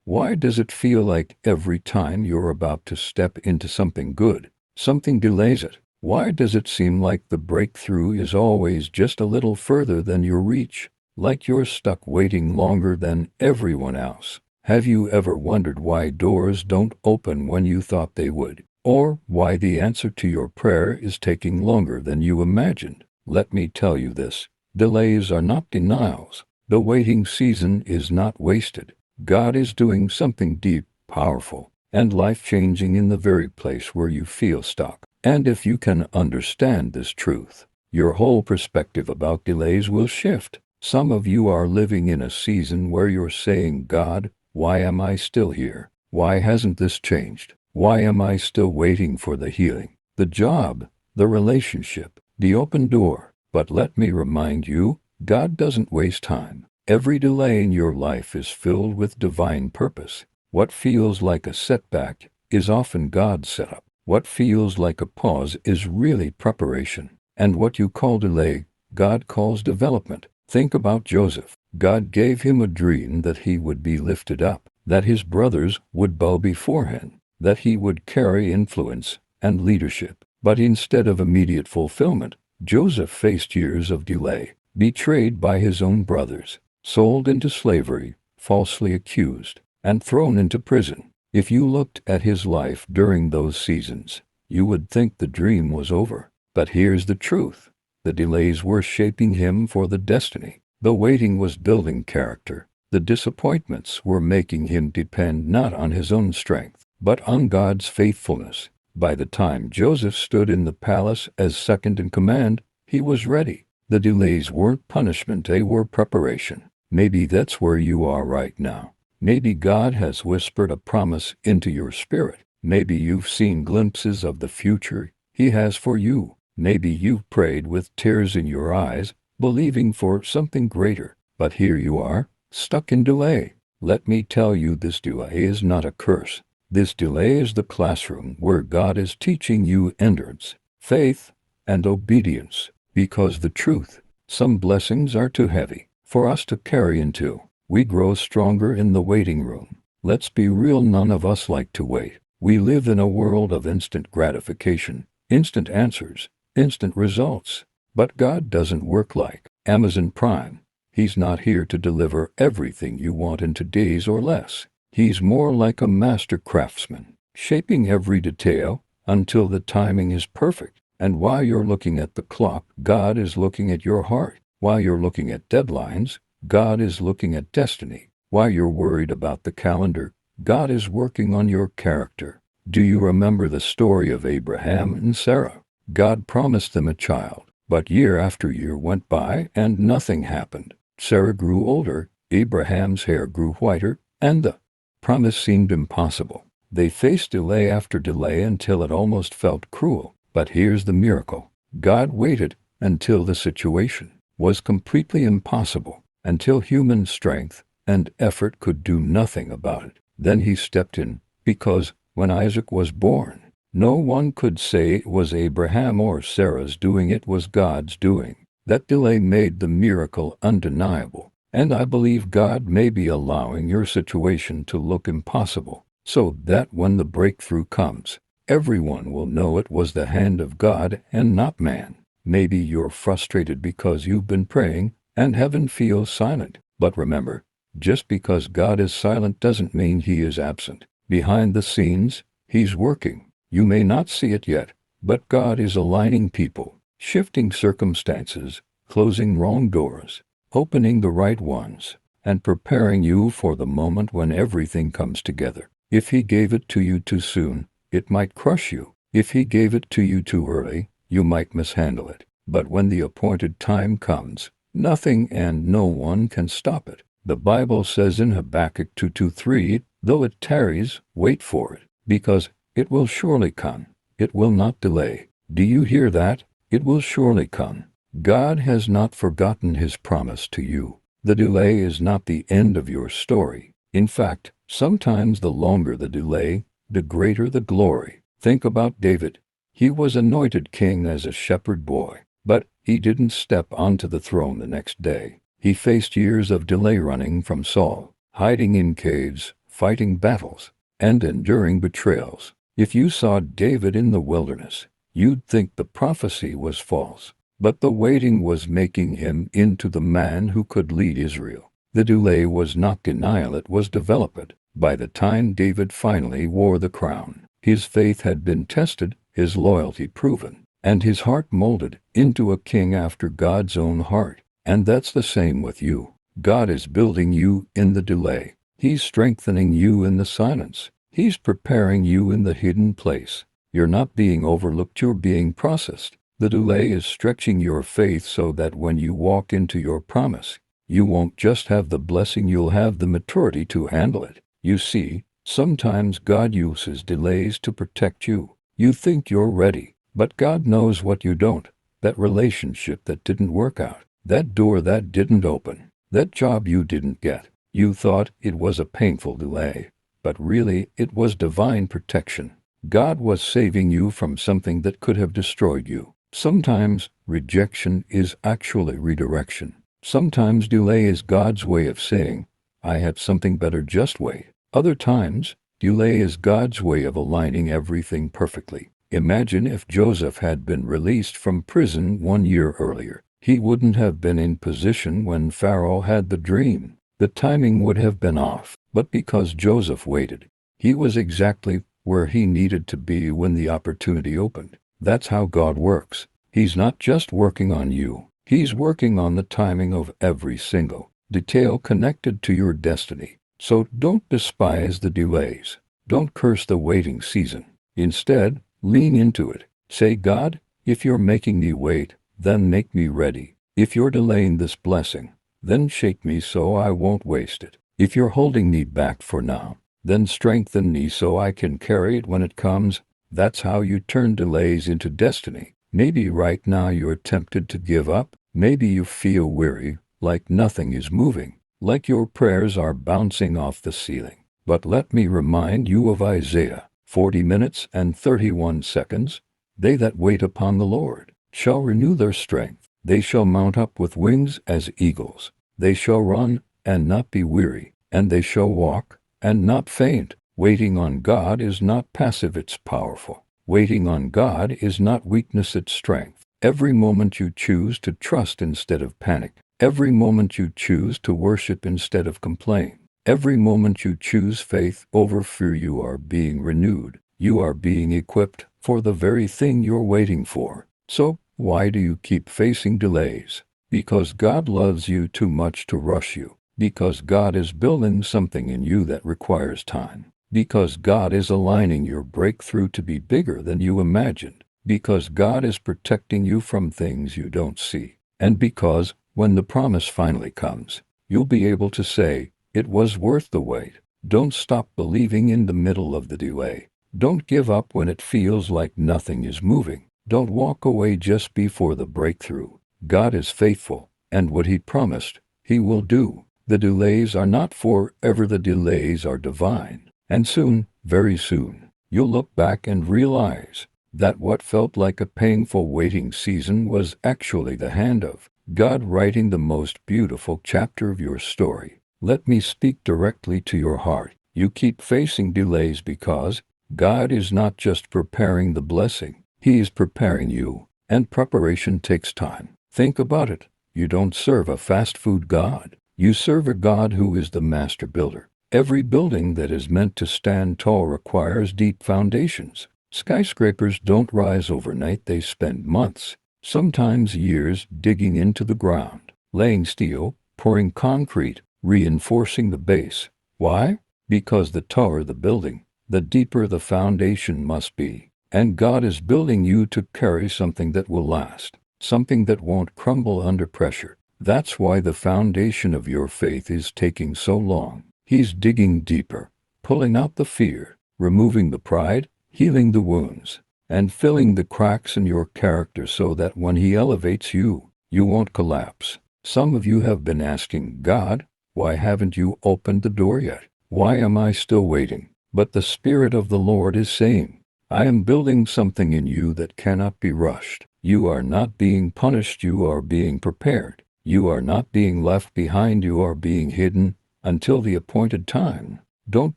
Why does it feel like every time you're about to step into something good, something delays it? Why does it seem like the breakthrough is always just a little further than your reach, like you're stuck waiting longer than everyone else? Have you ever wondered why doors don't open when you thought they would? Or why the answer to your prayer is taking longer than you imagined? Let me tell you this. Delays are not denials. The waiting season is not wasted. God is doing something deep, powerful, and life-changing in the very place where you feel stuck. And if you can understand this truth, your whole perspective about delays will shift. Some of you are living in a season where you're saying, God, why am I still here? Why hasn't this changed? Why am I still waiting for the healing, the job, the relationship, the open door? But let me remind you, God doesn't waste time. Every delay in your life is filled with divine purpose. What feels like a setback is often God's setup. What feels like a pause is really preparation. And what you call delay, God calls development. Think about Joseph. God gave him a dream that he would be lifted up, that his brothers would bow before him, that he would carry influence and leadership. But instead of immediate fulfillment, Joseph faced years of delay, betrayed by his own brothers, sold into slavery, falsely accused, and thrown into prison. If you looked at his life during those seasons, you would think the dream was over. But here's the truth. The delays were shaping him for the destiny. The waiting was building character. The disappointments were making him depend not on his own strength, but on God's faithfulness. By the time Joseph stood in the palace as second in command, he was ready. The delays weren't punishment, they were preparation. Maybe that's where you are right now. Maybe God has whispered a promise into your spirit. Maybe you've seen glimpses of the future He has for you. Maybe you've prayed with tears in your eyes, believing for something greater. But here you are, stuck in delay. Let me tell you, this delay is not a curse. This delay is the classroom where God is teaching you endurance, faith, and obedience. Because the truth, some blessings are too heavy for us to carry into. We grow stronger in the waiting room. Let's be real, none of us like to wait. We live in a world of instant gratification, instant answers, instant results. But God doesn't work like Amazon Prime. He's not here to deliver everything you want in 2 days or less. He's more like a master craftsman, shaping every detail until the timing is perfect. And while you're looking at the clock, God is looking at your heart. While you're looking at deadlines, God is looking at destiny. While you're worried about the calendar, God is working on your character. Do you remember the story of Abraham and Sarah? God promised them a child, but year after year went by and nothing happened. Sarah grew older, Abraham's hair grew whiter, and the promise seemed impossible. They faced delay after delay until it almost felt cruel. But here's the miracle. God waited until the situation was completely impossible, until human strength and effort could do nothing about it. Then he stepped in, because when Isaac was born, no one could say it was Abraham or Sarah's doing, it was God's doing. That delay made the miracle undeniable. And I believe God may be allowing your situation to look impossible, so that when the breakthrough comes, everyone will know it was the hand of God and not man. Maybe you're frustrated because you've been praying and heaven feels silent. But remember, just because God is silent doesn't mean He is absent. Behind the scenes, He's working. You may not see it yet, but God is aligning people, shifting circumstances, closing wrong doors, opening the right ones, and preparing you for the moment when everything comes together. If He gave it to you too soon, it might crush you. If He gave it to you too early, you might mishandle it. But when the appointed time comes, nothing and no one can stop it. The Bible says in Habakkuk 2:2-3, though it tarries, wait for it, because it will surely come. It will not delay. Do you hear that? It will surely come. God has not forgotten His promise to you. The delay is not the end of your story. In fact, sometimes the longer the delay, the greater the glory. Think about David. He was anointed king as a shepherd boy, but he didn't step onto the throne the next day. He faced years of delay, running from Saul, hiding in caves, fighting battles, and enduring betrayals. If you saw David in the wilderness, you'd think the prophecy was false. But the waiting was making him into the man who could lead Israel. The delay was not denial, it was development. By the time David finally wore the crown, his faith had been tested, his loyalty proven, and his heart molded into a king after God's own heart. And that's the same with you. God is building you in the delay. He's strengthening you in the silence. He's preparing you in the hidden place. You're not being overlooked, you're being processed. The delay is stretching your faith so that when you walk into your promise, you won't just have the blessing, you'll have the maturity to handle it. You see, sometimes God uses delays to protect you. You think you're ready, but God knows what you don't. That relationship that didn't work out, that door that didn't open, that job you didn't get. You thought it was a painful delay, but really it was divine protection. God was saving you from something that could have destroyed you. Sometimes rejection is actually redirection. Sometimes delay is God's way of saying, I have something better, just wait. Other times, delay is God's way of aligning everything perfectly. Imagine if Joseph had been released from prison 1 year earlier. He wouldn't have been in position when Pharaoh had the dream. The timing would have been off. But because Joseph waited, he was exactly where he needed to be when the opportunity opened. That's how God works. He's not just working on you. He's working on the timing of every single detail connected to your destiny. So don't despise the delays. Don't curse the waiting season. Instead, lean into it. Say, God, if you're making me wait, then make me ready. If you're delaying this blessing, then shake me so I won't waste it. If you're holding me back for now, then strengthen me so I can carry it when it comes. That's how you turn delays into destiny. Maybe right now you're tempted to give up. Maybe you feel weary, like nothing is moving, like your prayers are bouncing off the ceiling. But let me remind you of Isaiah 40 minutes and 31 seconds. They that wait upon the Lord shall renew their strength. They shall mount up with wings as eagles. They shall run and not be weary, and they shall walk and not faint. Waiting on God is not passive, it's powerful. Waiting on God is not weakness, it's strength. Every moment you choose to trust instead of panic. Every moment you choose to worship instead of complain. Every moment you choose faith over fear, you are being renewed. You are being equipped for the very thing you're waiting for. So, why do you keep facing delays? Because God loves you too much to rush you. Because God is building something in you that requires time. Because God is aligning your breakthrough to be bigger than you imagined. Because God is protecting you from things you don't see. And because, when the promise finally comes, you'll be able to say, it was worth the wait. Don't stop believing in the middle of the delay. Don't give up when it feels like nothing is moving. Don't walk away just before the breakthrough. God is faithful, and what He promised, He will do. The delays are not forever, the delays are divine. And soon, very soon, you'll look back and realize that what felt like a painful waiting season was actually the hand of God writing the most beautiful chapter of your story. Let me speak directly to your heart. You keep facing delays because God is not just preparing the blessing, He is preparing you, and preparation takes time. Think about it. You don't serve a fast food God. You serve a God who is the master builder. Every building that is meant to stand tall requires deep foundations. Skyscrapers don't rise overnight, they spend months, sometimes years, digging into the ground, laying steel, pouring concrete, reinforcing the base. Why? Because the taller the building, the deeper the foundation must be. And God is building you to carry something that will last, something that won't crumble under pressure. That's why the foundation of your faith is taking so long. He's digging deeper, pulling out the fear, removing the pride, healing the wounds, and filling the cracks in your character so that when He elevates you, you won't collapse. Some of you have been asking, God, why haven't you opened the door yet? Why am I still waiting? But the Spirit of the Lord is saying, I am building something in you that cannot be rushed. You are not being punished, you are being prepared. You are not being left behind, you are being hidden until the appointed time. Don't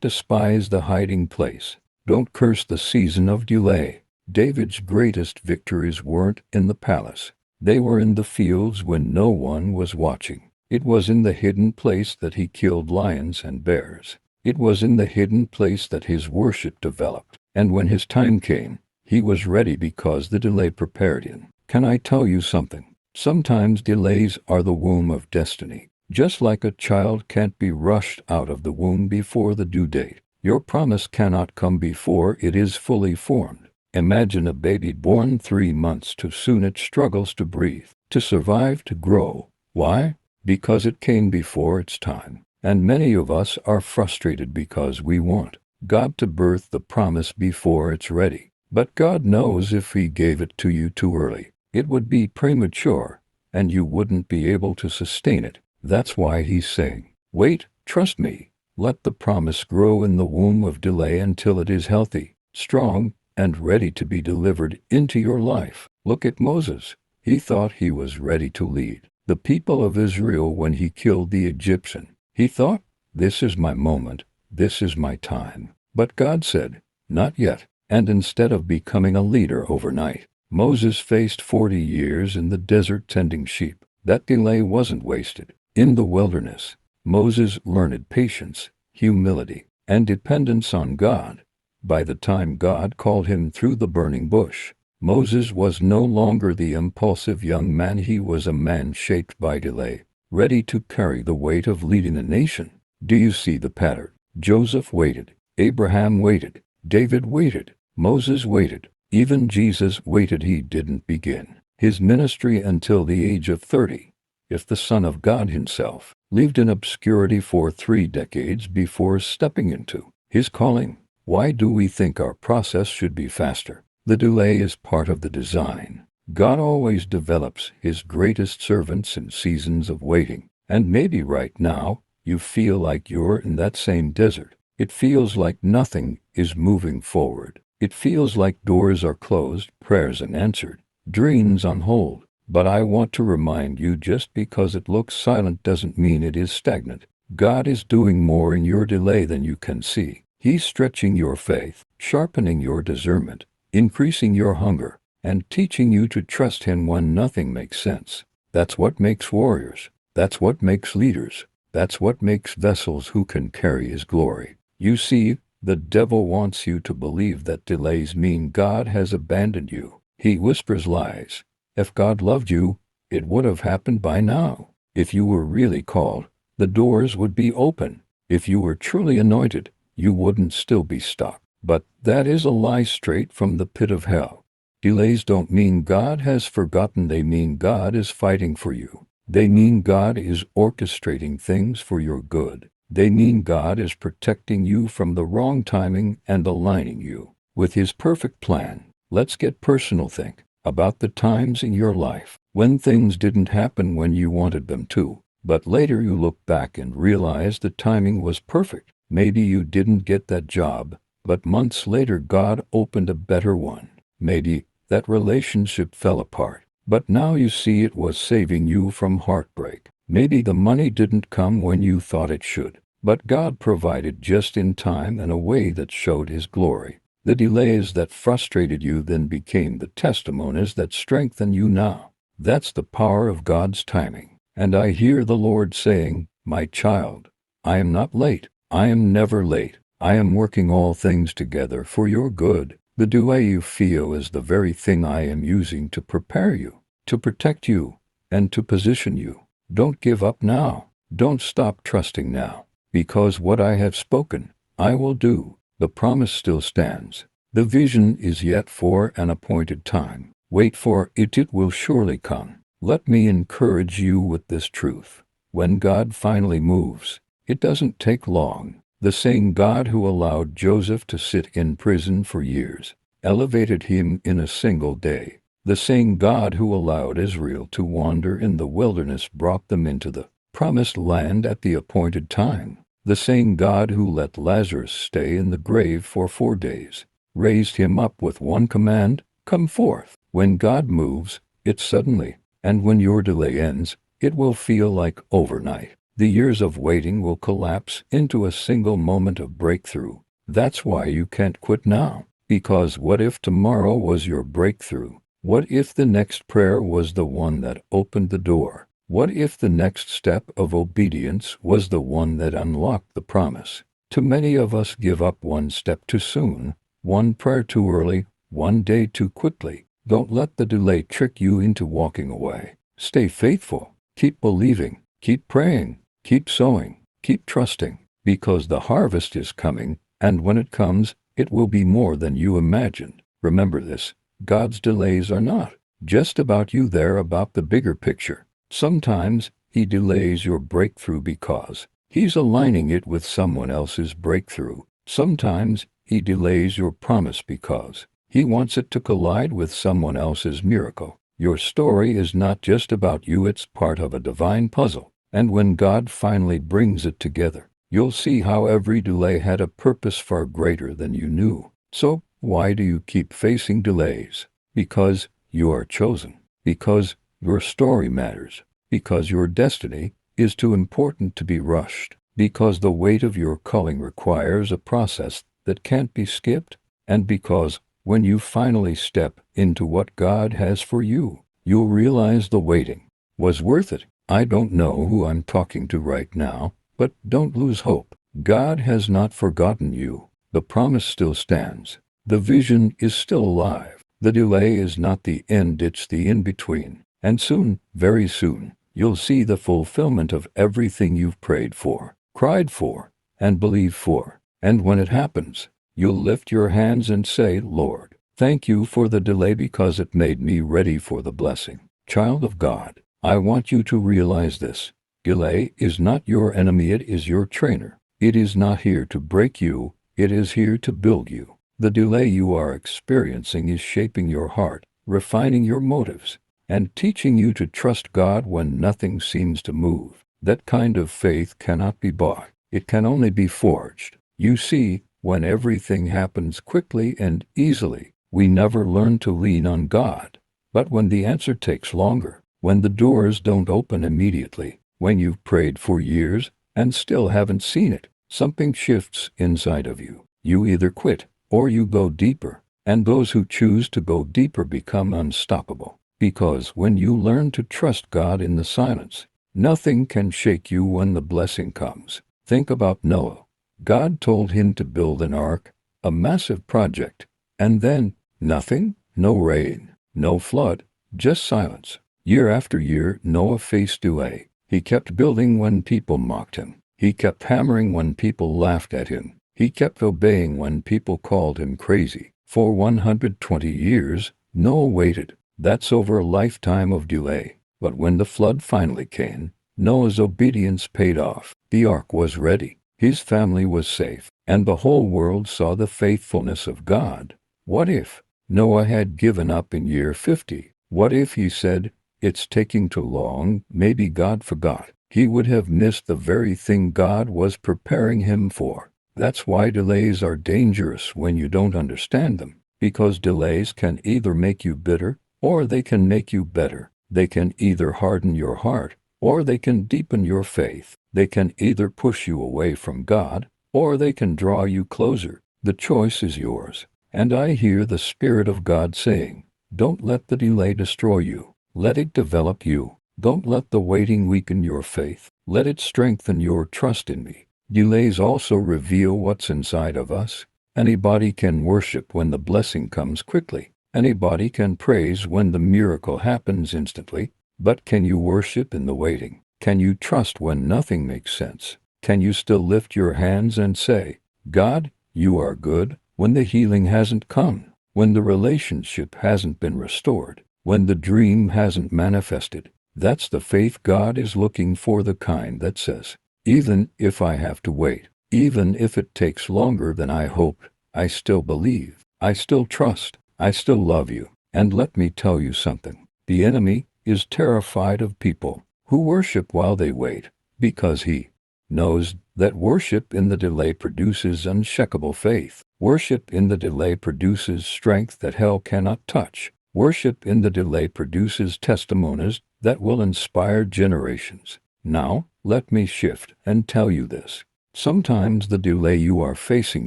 despise the hiding place. Don't curse the season of delay. David's greatest victories weren't in the palace. They were in the fields when no one was watching. It was in the hidden place that he killed lions and bears. It was in the hidden place that his worship developed. And when his time came, he was ready because the delay prepared him. Can I tell you something? Sometimes delays are the womb of destiny. Just like a child can't be rushed out of the womb before the due date, your promise cannot come before it is fully formed. Imagine a baby born 3 months too soon. It struggles to breathe, to survive, to grow. Why? Because it came before its time. And many of us are frustrated because we want God to birth the promise before it's ready. But God knows if He gave it to you too early, it would be premature, and you wouldn't be able to sustain it. That's why He's saying, wait, trust me. Let the promise grow in the womb of delay until it is healthy, strong, and ready to be delivered into your life. Look at Moses. He thought he was ready to lead the people of Israel when he killed the Egyptian. He thought, this is my moment, this is my time. But God said, not yet. And instead of becoming a leader overnight, Moses faced 40 years in the desert tending sheep. That delay wasn't wasted. In the wilderness, Moses learned patience, humility, and dependence on God. By the time God called him through the burning bush, Moses was no longer the impulsive young man. He was a man shaped by delay, ready to carry the weight of leading a nation. Do you see the pattern? Joseph waited. Abraham waited. David waited. Moses waited. Even Jesus waited. He didn't begin his ministry until the age of 30. If the Son of God Himself lived in obscurity for 3 decades before stepping into His calling, why do we think our process should be faster? The delay is part of the design. God always develops His greatest servants in seasons of waiting. And maybe right now, you feel like you're in that same desert. It feels like nothing is moving forward. It feels like doors are closed, prayers unanswered, dreams on hold. But I want to remind you, just because it looks silent doesn't mean it is stagnant. God is doing more in your delay than you can see. He's stretching your faith, sharpening your discernment, increasing your hunger, and teaching you to trust Him when nothing makes sense. That's what makes warriors. That's what makes leaders. That's what makes vessels who can carry His glory. You see, the devil wants you to believe that delays mean God has abandoned you. He whispers lies. If God loved you, it would have happened by now. If you were really called, the doors would be open. If you were truly anointed, you wouldn't still be stuck. But that is a lie straight from the pit of hell. Delays don't mean God has forgotten. They mean God is fighting for you. They mean God is orchestrating things for your good. They mean God is protecting you from the wrong timing and aligning you with His perfect plan. Let's get personal. Think about the times in your life when things didn't happen when you wanted them to, but later you look back and realize the timing was perfect. Maybe you didn't get that job, but months later God opened a better one. Maybe that relationship fell apart, but now you see it was saving you from heartbreak. Maybe the money didn't come when you thought it should, but God provided just in time in a way that showed His glory. The delays that frustrated you then became the testimonies that strengthen you now. That's the power of God's timing. And I hear the Lord saying, my child, I am not late. I am never late. I am working all things together for your good. The delay you feel is the very thing I am using to prepare you, to protect you, and to position you. Don't give up now. Don't stop trusting now, because what I have spoken, I will do. The promise still stands. The vision is yet for an appointed time. Wait for it, it will surely come. Let me encourage you with this truth. When God finally moves, it doesn't take long. The same God who allowed Joseph to sit in prison for years elevated him in a single day. The same God who allowed Israel to wander in the wilderness brought them into the promised land at the appointed time. The same God who let Lazarus stay in the grave for 4 days raised him up with one command, come forth. When God moves, it's suddenly, and when your delay ends, it will feel like overnight. The years of waiting will collapse into a single moment of breakthrough. That's why you can't quit now. Because what if tomorrow was your breakthrough? What if the next prayer was the one that opened the door? What if the next step of obedience was the one that unlocked the promise? Too many of us give up one step too soon, one prayer too early, one day too quickly. Don't let the delay trick you into walking away. Stay faithful. Keep believing. Keep praying. Keep sowing. Keep trusting. Because the harvest is coming, and when it comes, it will be more than you imagined. Remember this. God's delays are not just about you, they're about the bigger picture. Sometimes He delays your breakthrough because He's aligning it with someone else's breakthrough. Sometimes He delays your promise because He wants it to collide with someone else's miracle. Your story is not just about you, it's part of a divine puzzle. And when God finally brings it together, you'll see how every delay had a purpose far greater than you knew. So, why do you keep facing delays? Because you are chosen. Because your story matters. Because your destiny is too important to be rushed. Because the weight of your calling requires a process that can't be skipped. And because when you finally step into what God has for you, you'll realize the waiting was worth it. I don't know who I'm talking to right now, but don't lose hope. God has not forgotten you. The promise still stands. The vision is still alive. The delay is not the end, it's the in-between. And soon, very soon, you'll see the fulfillment of everything you've prayed for, cried for, and believed for. And when it happens, you'll lift your hands and say, Lord, thank you for the delay because it made me ready for the blessing. Child of God, I want you to realize this. Delay is not your enemy, it is your trainer. It is not here to break you, it is here to build you. The delay you are experiencing is shaping your heart, refining your motives, and teaching you to trust God when nothing seems to move. That kind of faith cannot be bought. It can only be forged. You see, when everything happens quickly and easily, we never learn to lean on God. But when the answer takes longer, when the doors don't open immediately, when you've prayed for years and still haven't seen it, something shifts inside of you. You either quit or you go deeper, and those who choose to go deeper become unstoppable. Because when you learn to trust God in the silence, nothing can shake you when the blessing comes. Think about Noah. God told him to build an ark, a massive project, and then nothing, no rain, no flood, just silence. Year after year, Noah faced delay. He kept building when people mocked him. He kept hammering when people laughed at him. He kept obeying when people called him crazy. For 120 years, Noah waited. That's over a lifetime of delay. But when the flood finally came, Noah's obedience paid off. The ark was ready. His family was safe. And the whole world saw the faithfulness of God. What if Noah had given up in year 50? What if he said, "It's taking too long, maybe God forgot"? He would have missed the very thing God was preparing him for. That's why delays are dangerous when you don't understand them. Because delays can either make you bitter, or they can make you better. They can either harden your heart, or they can deepen your faith. They can either push you away from God, or they can draw you closer. The choice is yours. And I hear the Spirit of God saying, don't let the delay destroy you. Let it develop you. Don't let the waiting weaken your faith. Let it strengthen your trust in me. Delays also reveal what's inside of us. Anybody can worship when the blessing comes quickly. Anybody can praise when the miracle happens instantly. But can you worship in the waiting? Can you trust when nothing makes sense? Can you still lift your hands and say, God, you are good, when the healing hasn't come, when the relationship hasn't been restored, when the dream hasn't manifested? That's the faith God is looking for, the kind that says, even if I have to wait, even if it takes longer than I hoped, I still believe, I still trust, I still love you. And let me tell you something. The enemy is terrified of people who worship while they wait, because he knows that worship in the delay produces unshakable faith. Worship in the delay produces strength that hell cannot touch. Worship in the delay produces testimonies that will inspire generations. Now, Let me shift and tell you this. Sometimes the delay you are facing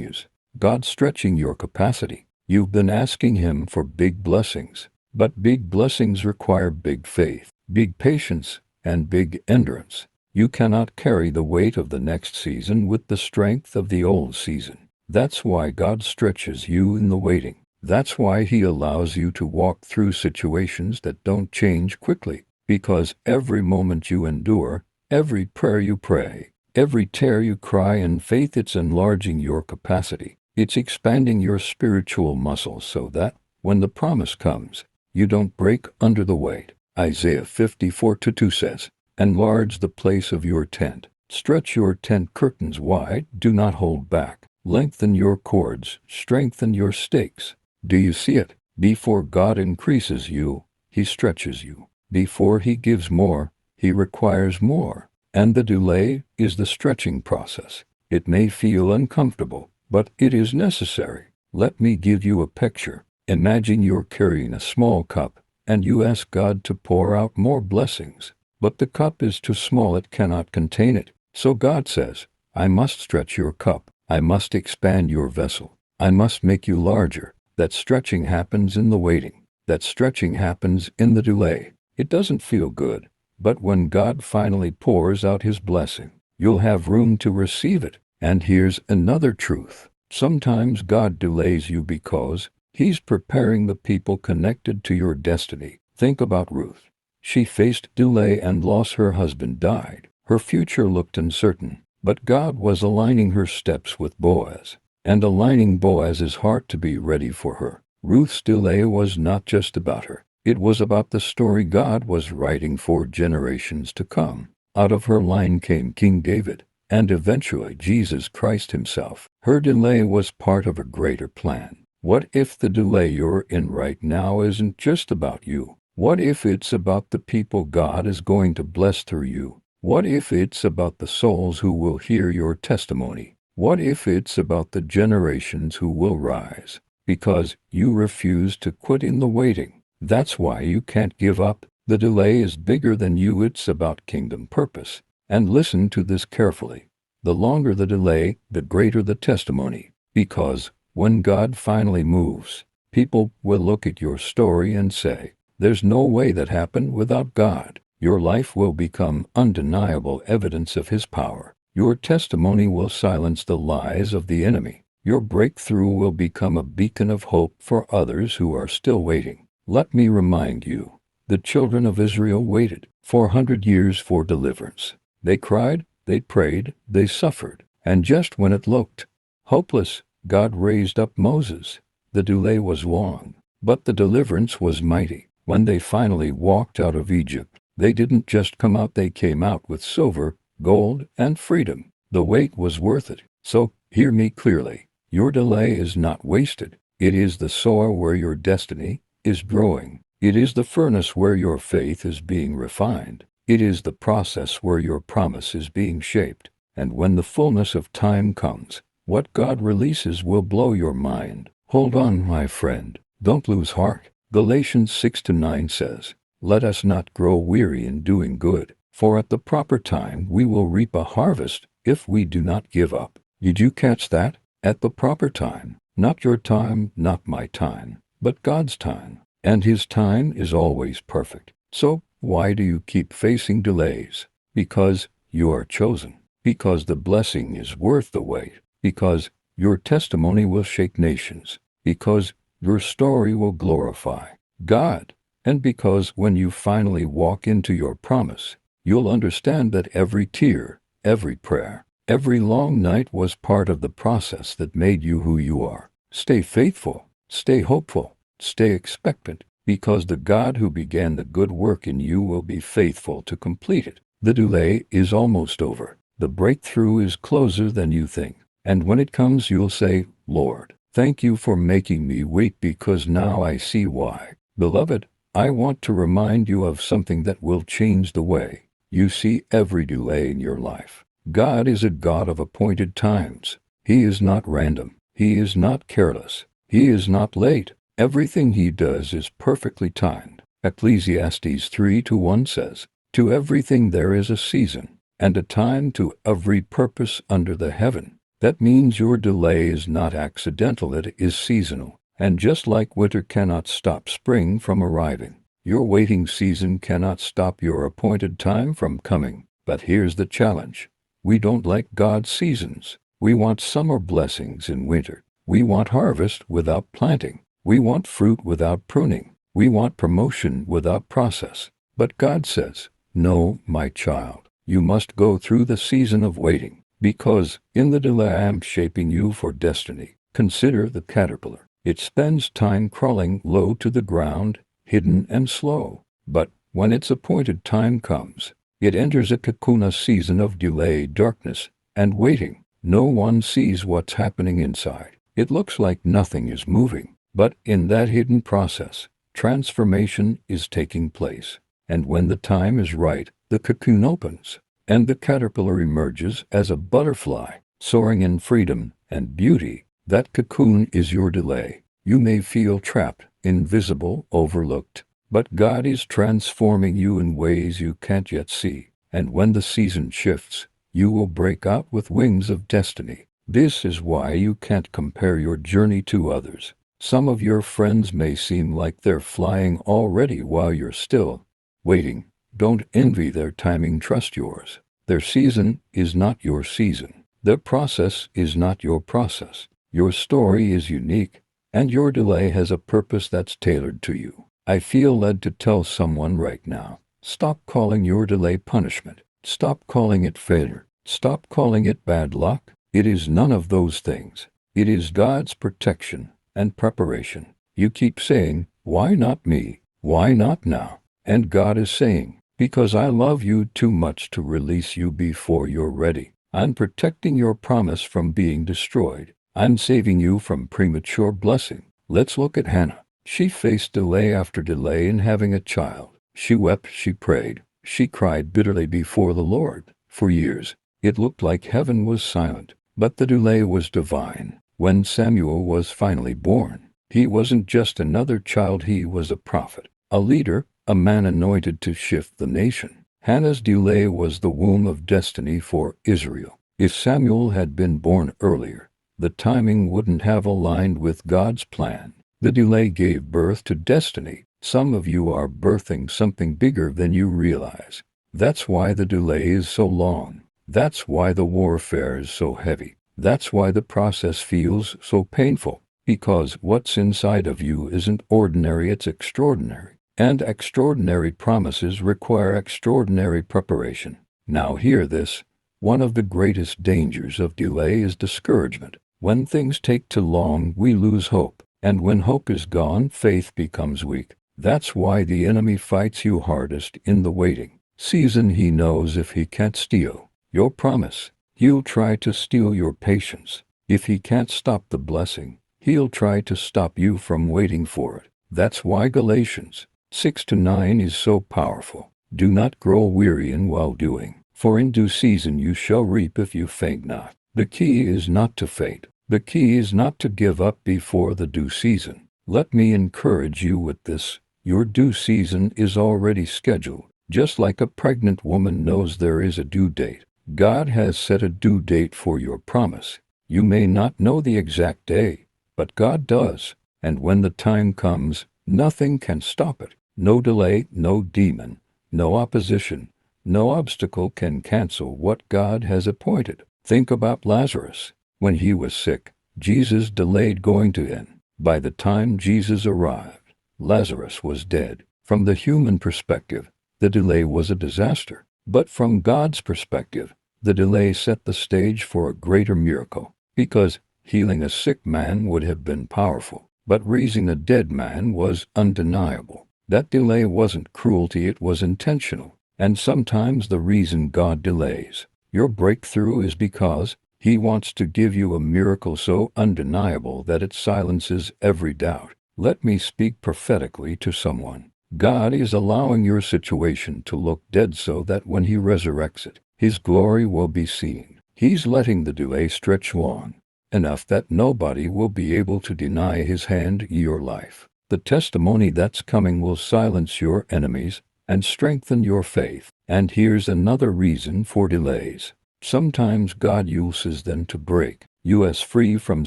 is God stretching your capacity. You've been asking Him for big blessings, but big blessings require big faith, big patience, and big endurance. You cannot carry the weight of the next season with the strength of the old season. That's why God stretches you in the waiting. That's why He allows you to walk through situations that don't change quickly, because every moment you endure, every prayer you pray, every tear you cry in faith, it's enlarging your capacity. It's expanding your spiritual muscles so that, when the promise comes, you don't break under the weight. Isaiah 54:2 says, "Enlarge the place of your tent. Stretch your tent curtains wide, do not hold back. Lengthen your cords, strengthen your stakes." Do you see it? Before God increases you, He stretches you. Before He gives more, He requires more. And the delay is the stretching process. It may feel uncomfortable, but it is necessary. Let me give you a picture. Imagine you're carrying a small cup, and you ask God to pour out more blessings. But the cup is too small, it cannot contain it. So God says, "I must stretch your cup. I must expand your vessel. I must make you larger." That stretching happens in the waiting. That stretching happens in the delay. It doesn't feel good, but when God finally pours out His blessing, you'll have room to receive it. And here's another truth. Sometimes God delays you because He's preparing the people connected to your destiny. Think about Ruth. She faced delay and loss. Her husband died. Her future looked uncertain, but God was aligning her steps with Boaz, and aligning Boaz's heart to be ready for her. Ruth's delay was not just about her. It was about the story God was writing for generations to come. Out of her line came King David, and eventually Jesus Christ Himself. Her delay was part of a greater plan. What if the delay you're in right now isn't just about you? What if it's about the people God is going to bless through you? What if it's about the souls who will hear your testimony? What if it's about the generations who will rise? Because you refuse to quit in the waiting. That's why you can't give up. The delay is bigger than you. It's about kingdom purpose. And listen to this carefully. The longer the delay, the greater the testimony. Because when God finally moves, people will look at your story and say, "There's no way that happened without God." Your life will become undeniable evidence of His power. Your testimony will silence the lies of the enemy. Your breakthrough will become a beacon of hope for others who are still waiting. Let me remind you, the children of Israel waited 400 years for deliverance. They cried, they prayed, they suffered, and just when it looked hopeless, God raised up Moses. The delay was long, but the deliverance was mighty. When they finally walked out of Egypt, they didn't just come out, they came out with silver, gold, and freedom. The wait was worth it. So, hear me clearly. Your delay is not wasted. It is the soil where your destiny is growing. It is the furnace where your faith is being refined. It is the process where your promise is being shaped. And when the fullness of time comes, what God releases will blow your mind. Hold on, my friend. Don't lose heart. Galatians 6:9 says, "Let us not grow weary in doing good, for at the proper time we will reap a harvest if we do not give up." Did you catch that? At the proper time. Not your time, not my time, but God's time. And His time is always perfect. So, why do you keep facing delays? Because you are chosen. Because the blessing is worth the wait. Because your testimony will shake nations. Because your story will glorify God. And because when you finally walk into your promise, you'll understand that every tear, every prayer, every long night was part of the process that made you who you are. Stay faithful, stay hopeful, stay expectant, because the God who began the good work in you will be faithful to complete it. The delay is almost over. The breakthrough is closer than you think. And when it comes, you'll say, "Lord, thank you for making me wait, because now I see why." Beloved, I want to remind you of something that will change the way you see every delay in your life. God is a God of appointed times. He is not random. He is not careless. He is not late. Everything He does is perfectly timed. Ecclesiastes 3:1 says, "To everything there is a season, and a time to every purpose under the heaven. That means your delay is not accidental, it is seasonal. And just like winter cannot stop spring from arriving, your waiting season cannot stop your appointed time from coming. But here's the challenge. We don't like God's seasons. We want summer blessings in winter. We want harvest without planting. We want fruit without pruning. We want promotion without process. But God says, no, my child, you must go through the season of waiting, because in the delay I am shaping you for destiny. Consider the caterpillar. It spends time crawling low to the ground, hidden and slow. But when its appointed time comes, it enters a cocoon, a season of delay, darkness, and waiting. No one sees what's happening inside. It looks like nothing is moving. But in that hidden process, transformation is taking place. And when the time is right, the cocoon opens, and the caterpillar emerges as a butterfly, soaring in freedom and beauty. That cocoon is your delay. You may feel trapped, invisible, overlooked, but God is transforming you in ways you can't yet see. And when the season shifts, you will break out with wings of destiny. This is why you can't compare your journey to others. Some of your friends may seem like they're flying already while you're still waiting. Don't envy their timing, trust yours. Their season is not your season. Their process is not your process. Your story is unique, and your delay has a purpose that's tailored to you. I feel led to tell someone right now, stop calling your delay punishment. Stop calling it failure. Stop calling it bad luck. It is none of those things. It is God's protection and preparation. You keep saying, why not me? Why not now? And God is saying, because I love you too much to release you before you're ready. I'm protecting your promise from being destroyed. I'm saving you from premature blessing. Let's look at Hannah. She faced delay after delay in having a child. She wept, she prayed, she cried bitterly before the Lord. For years, it looked like heaven was silent, but the delay was divine. When Samuel was finally born, he wasn't just another child, he was a prophet, a leader, a man anointed to shift the nation. Hannah's delay was the womb of destiny for Israel. If Samuel had been born earlier, the timing wouldn't have aligned with God's plan. The delay gave birth to destiny. Some of you are birthing something bigger than you realize. That's why the delay is so long. That's why the warfare is so heavy. That's why the process feels so painful. Because what's inside of you isn't ordinary, it's extraordinary. And extraordinary promises require extraordinary preparation. Now hear this. One of the greatest dangers of delay is discouragement. When things take too long, we lose hope. And when hope is gone, faith becomes weak. That's why the enemy fights you hardest in the waiting season. He knows if he can't steal your promise, he'll try to steal your patience. If he can't stop the blessing, he'll try to stop you from waiting for it. That's why Galatians 6-9 is so powerful. Do not grow weary in well-doing, for in due season you shall reap if you faint not. The key is not to faint. The key is not to give up before the due season. Let me encourage you with this. Your due season is already scheduled. Just like a pregnant woman knows there is a due date, God has set a due date for your promise. You may not know the exact day, but God does. And when the time comes, nothing can stop it. No delay, no demon, no opposition, no obstacle can cancel what God has appointed. Think about Lazarus. When he was sick, Jesus delayed going to him. By the time Jesus arrived, Lazarus was dead. From the human perspective, the delay was a disaster. But from God's perspective, the delay set the stage for a greater miracle. Because healing a sick man would have been powerful, but raising a dead man was undeniable. That delay wasn't cruelty, it was intentional. And sometimes the reason God delays your breakthrough is because He wants to give you a miracle so undeniable that it silences every doubt. Let me speak prophetically to someone. God is allowing your situation to look dead so that when He resurrects it, His glory will be seen. He's letting the delay stretch long enough that nobody will be able to deny His hand in your life. The testimony that's coming will silence your enemies, and strengthen your faith. And here's another reason for delays. Sometimes God uses them to break us free from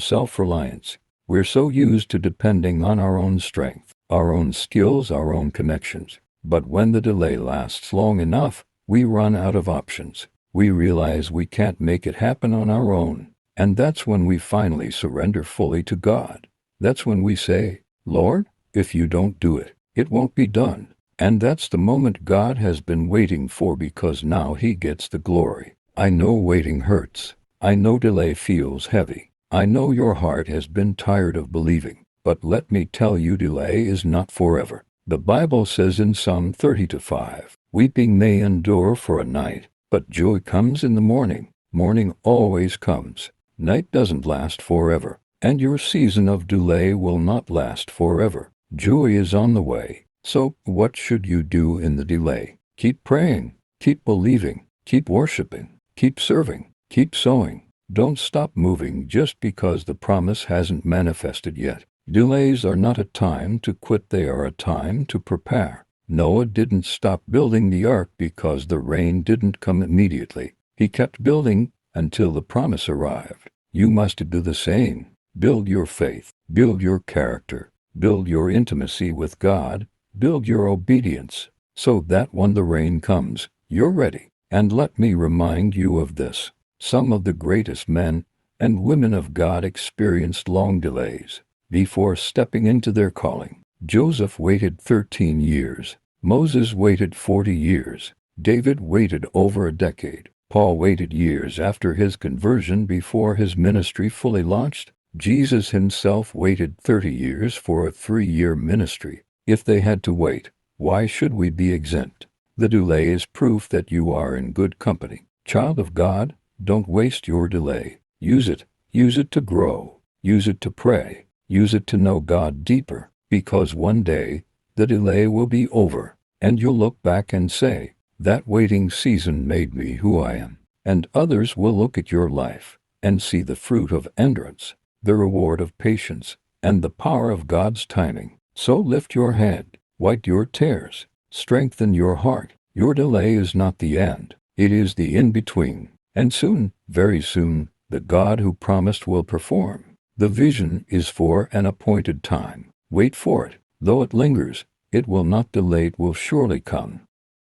self-reliance. We're so used to depending on our own strength, our own skills, our own connections. But when the delay lasts long enough, we run out of options. We realize we can't make it happen on our own. And that's when we finally surrender fully to God. That's when we say, Lord, if you don't do it, it won't be done. And that's the moment God has been waiting for, because now He gets the glory. I know waiting hurts. I know delay feels heavy. I know your heart has been tired of believing. But let me tell you, delay is not forever. The Bible says in Psalm 30:5, weeping may endure for a night, but joy comes in the morning. Morning always comes. Night doesn't last forever. And your season of delay will not last forever. Joy is on the way. So, what should you do in the delay? Keep praying. Keep believing. Keep worshiping. Keep serving. Keep sowing. Don't stop moving just because the promise hasn't manifested yet. Delays are not a time to quit. They are a time to prepare. Noah didn't stop building the ark because the rain didn't come immediately. He kept building until the promise arrived. You must do the same. Build your faith. Build your character. Build your intimacy with God. Build your obedience, so that when the rain comes, you're ready. And let me remind you of this. Some of the greatest men and women of God experienced long delays before stepping into their calling. Joseph waited 13 years. Moses waited 40 years. David waited over a decade. Paul waited years after his conversion before his ministry fully launched. Jesus himself waited 30 years for a 3-year ministry. If they had to wait, why should we be exempt? The delay is proof that you are in good company. Child of God, don't waste your delay. Use it. Use it to grow. Use it to pray. Use it to know God deeper. Because one day, the delay will be over, and you'll look back and say, that waiting season made me who I am. And others will look at your life and see the fruit of endurance, the reward of patience, and the power of God's timing. So lift your head, wipe your tears, strengthen your heart. Your delay is not the end. It is the in-between. And soon, very soon, the God who promised will perform. The vision is for an appointed time. Wait for it. Though it lingers, it will not delay. It will surely come.